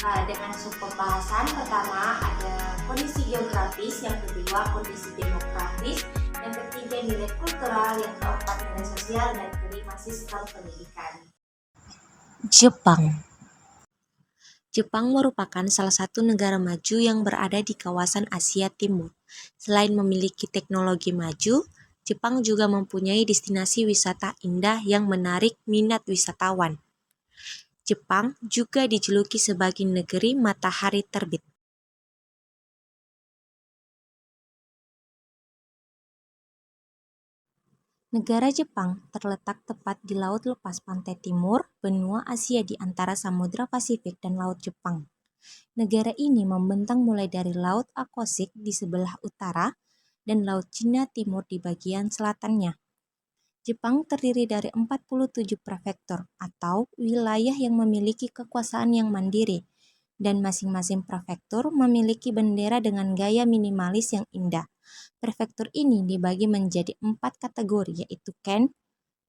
Dengan subpembahasan pertama ada kondisi geografis, yang kedua kondisi demografis, yang ketiga nilai kultural, yang keempat nilai sosial, dan kelima sistem pendidikan. Jepang merupakan salah satu negara maju yang berada di kawasan Asia Timur. Selain memiliki teknologi maju, Jepang juga mempunyai destinasi wisata indah yang menarik minat wisatawan. Jepang juga dijuluki sebagai negeri matahari terbit. Negara Jepang terletak tepat di Laut Lepas Pantai Timur, benua Asia di antara Samudra Pasifik dan Laut Jepang. Negara ini membentang mulai dari Laut Okhotsk di sebelah utara dan Laut Cina Timur di bagian selatannya. Jepang terdiri dari 47 prefektur atau wilayah yang memiliki kekuasaan yang mandiri, dan masing-masing prefektur memiliki bendera dengan gaya minimalis yang indah. Prefektur ini dibagi menjadi 4 kategori, yaitu Ken,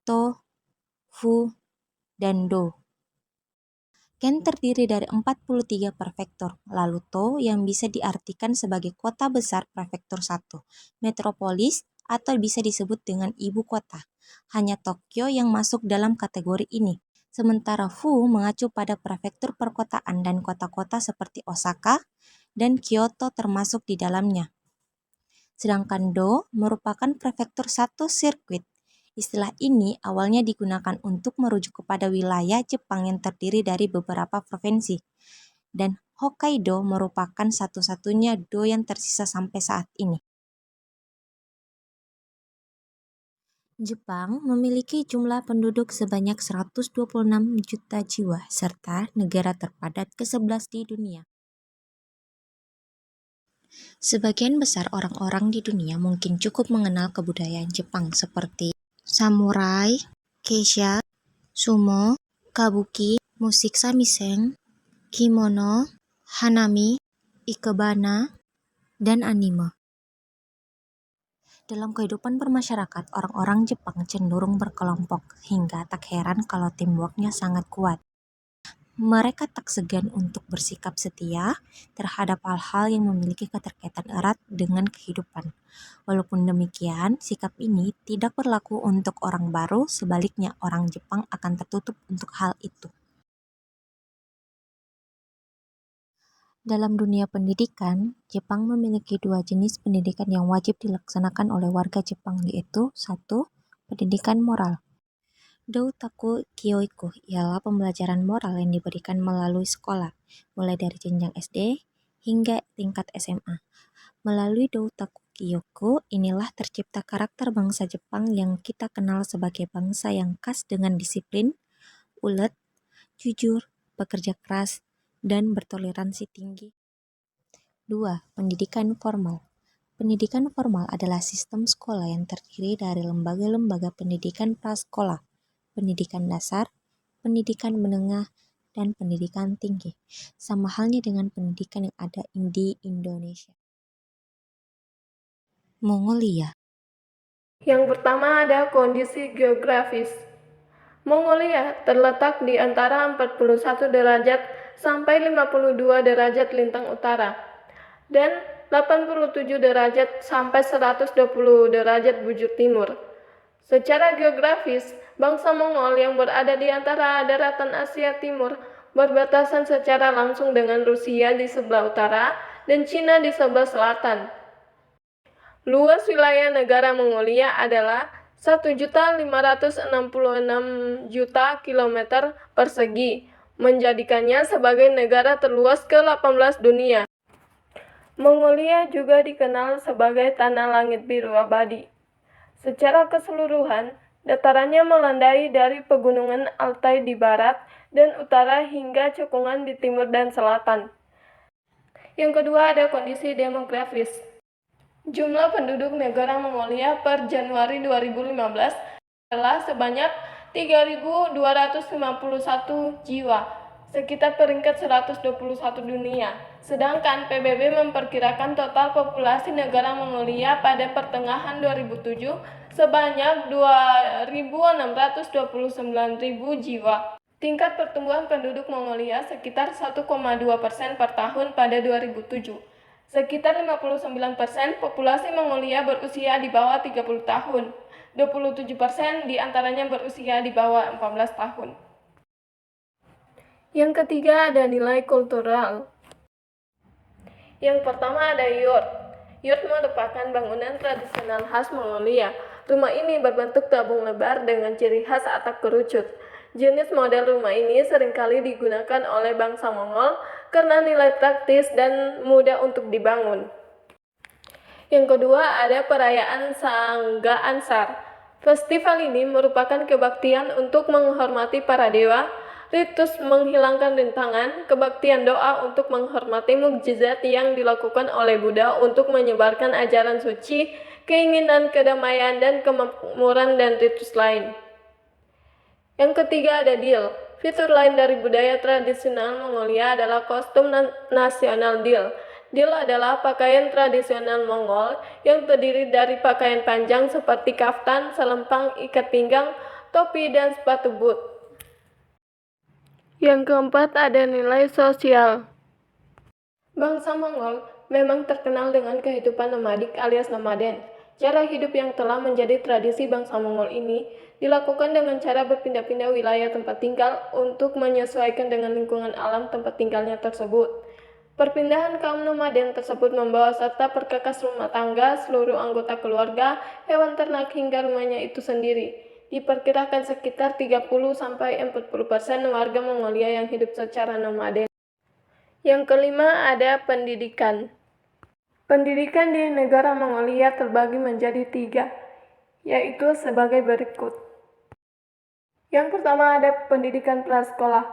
To, Fu, dan Do. Ken terdiri dari 43 prefektur, lalu To yang bisa diartikan sebagai kota besar prefektur 1, metropolis, atau bisa disebut dengan ibu kota. Hanya Tokyo yang masuk dalam kategori ini. Sementara Fu mengacu pada prefektur perkotaan dan kota-kota seperti Osaka dan Kyoto termasuk di dalamnya. Sedangkan Do merupakan prefektur 1 sirkuit. Istilah ini awalnya digunakan untuk merujuk kepada wilayah Jepang yang terdiri dari beberapa provinsi. Dan Hokkaido merupakan satu-satunya Do yang tersisa sampai saat ini. Jepang memiliki jumlah penduduk sebanyak 126 juta jiwa serta negara terpadat ke-11 di dunia. Sebagian besar orang-orang di dunia mungkin cukup mengenal kebudayaan Jepang seperti samurai, geisha, sumo, kabuki, musik shamisen, kimono, hanami, ikebana, dan anime. Dalam kehidupan bermasyarakat, orang-orang Jepang cenderung berkelompok, hingga tak heran kalau teamwork-nya sangat kuat. Mereka tak segan untuk bersikap setia terhadap hal-hal yang memiliki keterkaitan erat dengan kehidupan. Walaupun demikian, sikap ini tidak berlaku untuk orang baru, sebaliknya orang Jepang akan tertutup untuk hal itu. Dalam dunia pendidikan, Jepang memiliki 2 jenis pendidikan yang wajib dilaksanakan oleh warga Jepang, yaitu 1. Pendidikan moral. Doutaku Kyoiku ialah pembelajaran moral yang diberikan melalui sekolah, mulai dari jenjang SD hingga tingkat SMA. Melalui Doutaku Kyoiku, inilah tercipta karakter bangsa Jepang yang kita kenal sebagai bangsa yang khas dengan disiplin, ulet, jujur, bekerja keras, dan bertoleransi tinggi. 2. Pendidikan formal. Pendidikan formal adalah sistem sekolah yang terdiri dari lembaga-lembaga pendidikan prasekolah, pendidikan dasar, pendidikan menengah, dan pendidikan tinggi. Sama halnya dengan pendidikan yang ada di Indonesia. Mongolia. Yang pertama ada kondisi geografis. Mongolia terletak di antara 41 derajat sampai 52 derajat lintang utara dan 87 derajat sampai 120 derajat bujur timur. Secara geografis, bangsa Mongol yang berada di antara daratan Asia Timur berbatasan secara langsung dengan Rusia di sebelah utara dan Cina di sebelah selatan. Luas wilayah negara Mongolia adalah 1.566.000.000 kilometer persegi, menjadikannya sebagai negara terluas ke-18 dunia. Mongolia juga dikenal sebagai tanah langit biru abadi. Secara keseluruhan, datarannya melandai dari pegunungan Altai di barat dan utara hingga cekungan di timur dan selatan. Yang kedua ada kondisi demografis. Jumlah penduduk negara Mongolia per Januari 2015 adalah sebanyak 3.251 jiwa, sekitar peringkat 121 dunia. Sedangkan PBB memperkirakan total populasi negara Mongolia pada pertengahan 2007 sebanyak 2.629.000 jiwa. Tingkat pertumbuhan penduduk Mongolia sekitar 1,2% per tahun pada 2007. Sekitar 59% populasi Mongolia berusia di bawah 30 tahun. 27% diantaranya berusia di bawah 14 tahun. Yang ketiga ada nilai kultural. Yang pertama ada yurt. Yurt merupakan bangunan tradisional khas Mongolia. Rumah ini berbentuk tabung lebar dengan ciri khas atap kerucut. Jenis model rumah ini seringkali digunakan oleh bangsa Mongol karena nilai praktis dan mudah untuk dibangun. Yang kedua ada perayaan Sangga Ansar. Festival ini merupakan kebaktian untuk menghormati para dewa, ritus menghilangkan rintangan, kebaktian doa untuk menghormati mukjizat yang dilakukan oleh Buddha untuk menyebarkan ajaran suci, keinginan kedamaian dan kemakmuran dan ritus lain. Yang ketiga ada Dil. Fitur lain dari budaya tradisional Mongolia adalah kostum nasional Dil. Dil adalah pakaian tradisional Mongol yang terdiri dari pakaian panjang seperti kaftan, selempang, ikat pinggang, topi, dan sepatu boot. Yang keempat ada nilai sosial. Bangsa Mongol memang terkenal dengan kehidupan nomadik alias nomaden. Cara hidup yang telah menjadi tradisi bangsa Mongol ini dilakukan dengan cara berpindah-pindah wilayah tempat tinggal untuk menyesuaikan dengan lingkungan alam tempat tinggalnya tersebut. Perpindahan kaum nomaden tersebut membawa serta perkakas rumah tangga, seluruh anggota keluarga, hewan ternak hingga rumahnya itu sendiri. Diperkirakan sekitar 30-40% warga Mongolia yang hidup secara nomaden. Yang kelima ada pendidikan. Pendidikan di negara Mongolia terbagi menjadi 3, yaitu sebagai berikut. Yang pertama ada pendidikan prasekolah.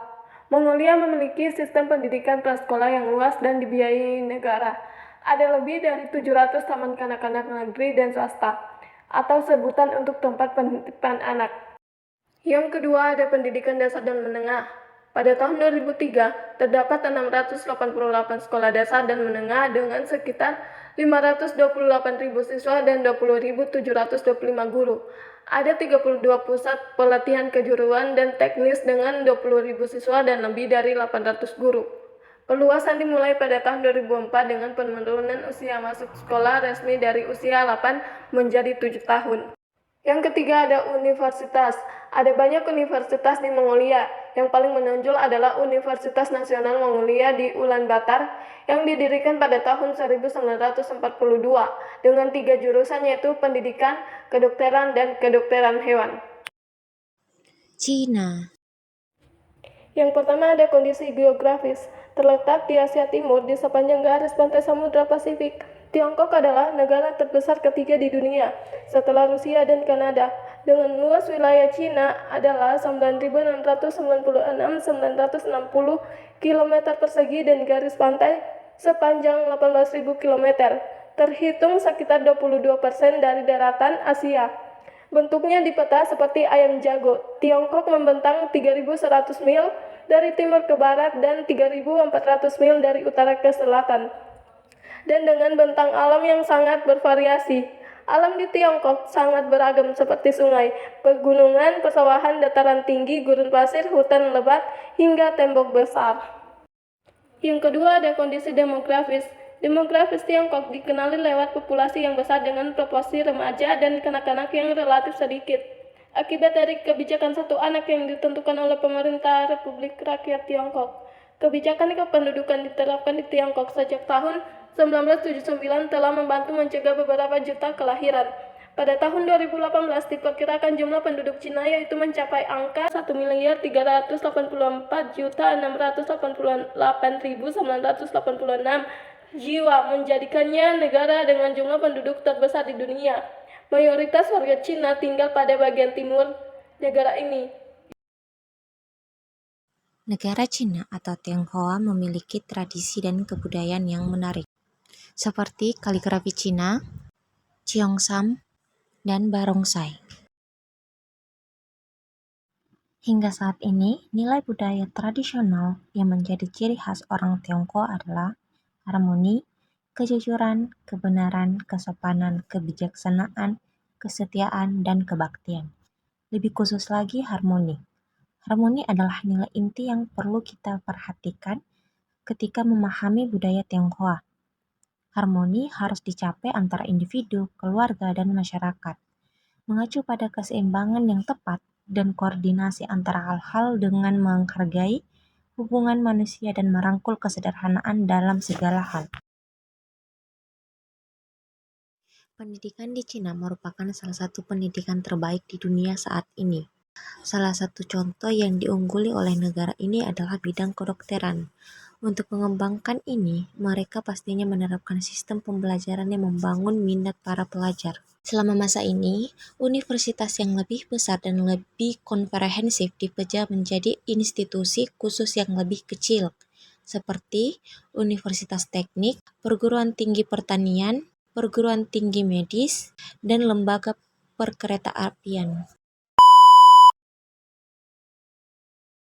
Mongolia memiliki sistem pendidikan prasekolah yang luas dan dibiayai negara. Ada lebih dari 700 taman kanak-kanak negeri dan swasta, atau sebutan untuk tempat penitipan anak. Yang kedua ada pendidikan dasar dan menengah. Pada tahun 2003, terdapat 688 sekolah dasar dan menengah dengan sekitar 528.000 siswa dan 20.725 guru. Ada 32 pusat pelatihan kejuruan dan teknis dengan 20.000 siswa dan lebih dari 800 guru. Perluasan dimulai pada tahun 2004 dengan penurunan usia masuk sekolah resmi dari usia 8 menjadi 7 tahun. Yang ketiga ada universitas. Ada banyak universitas di Mongolia. Yang paling menonjol adalah Universitas Nasional Mongolia di Ulaanbaatar yang didirikan pada tahun 1942 dengan 3 jurusan yaitu pendidikan, kedokteran, dan kedokteran hewan. Cina. Yang pertama ada kondisi geografis. Terletak di Asia Timur di sepanjang garis pantai Samudra Pasifik. Tiongkok adalah negara terbesar ketiga di dunia setelah Rusia dan Kanada. Dengan luas wilayah Cina adalah 9.696.960 km persegi dan garis pantai sepanjang 18.000 km, terhitung sekitar 22% dari daratan Asia. Bentuknya di peta seperti ayam jago. Tiongkok membentang 3.100 mil dari timur ke barat dan 3.400 mil dari utara ke selatan. Dan dengan bentang alam yang sangat bervariasi. Alam di Tiongkok sangat beragam seperti sungai, pegunungan, persawahan, dataran tinggi, gurun pasir, hutan lebat, hingga tembok besar. Yang kedua ada kondisi demografis. Demografis Tiongkok dikenali lewat populasi yang besar dengan proporsi remaja dan kanak-kanak yang relatif sedikit. Akibat dari kebijakan satu anak yang ditentukan oleh pemerintah Republik Rakyat Tiongkok. Kebijakan kependudukan diterapkan di Tiongkok sejak tahun 1979 telah membantu mencegah beberapa juta kelahiran. Pada tahun 2018 diperkirakan jumlah penduduk Cina yaitu mencapai angka 1.384.688.986 jiwa, menjadikannya negara dengan jumlah penduduk terbesar di dunia. Mayoritas warga Cina tinggal pada bagian timur negara ini. Negara Cina atau Tionghoa memiliki tradisi dan kebudayaan yang menarik, seperti kaligrafi Cina, Cheongsam, dan barongsai. Hingga saat ini, nilai budaya tradisional yang menjadi ciri khas orang Tionghoa adalah harmoni, kejujuran, kebenaran, kesopanan, kebijaksanaan, kesetiaan, dan kebaktian. Lebih khusus lagi harmoni. Harmoni adalah nilai inti yang perlu kita perhatikan ketika memahami budaya Tionghoa. Harmoni harus dicapai antara individu, keluarga, dan masyarakat, mengacu pada keseimbangan yang tepat dan koordinasi antara hal-hal dengan menghargai hubungan manusia dan merangkul kesederhanaan dalam segala hal. Pendidikan di Cina merupakan salah satu pendidikan terbaik di dunia saat ini. Salah satu contoh yang diungguli oleh negara ini adalah bidang kedokteran. Untuk mengembangkan ini, mereka pastinya menerapkan sistem pembelajaran yang membangun minat para pelajar. Selama masa ini, universitas yang lebih besar dan lebih komprehensif dipecah menjadi institusi khusus yang lebih kecil, seperti Universitas Teknik, Perguruan Tinggi Pertanian, Perguruan Tinggi Medis, dan Lembaga Perkeretaapian.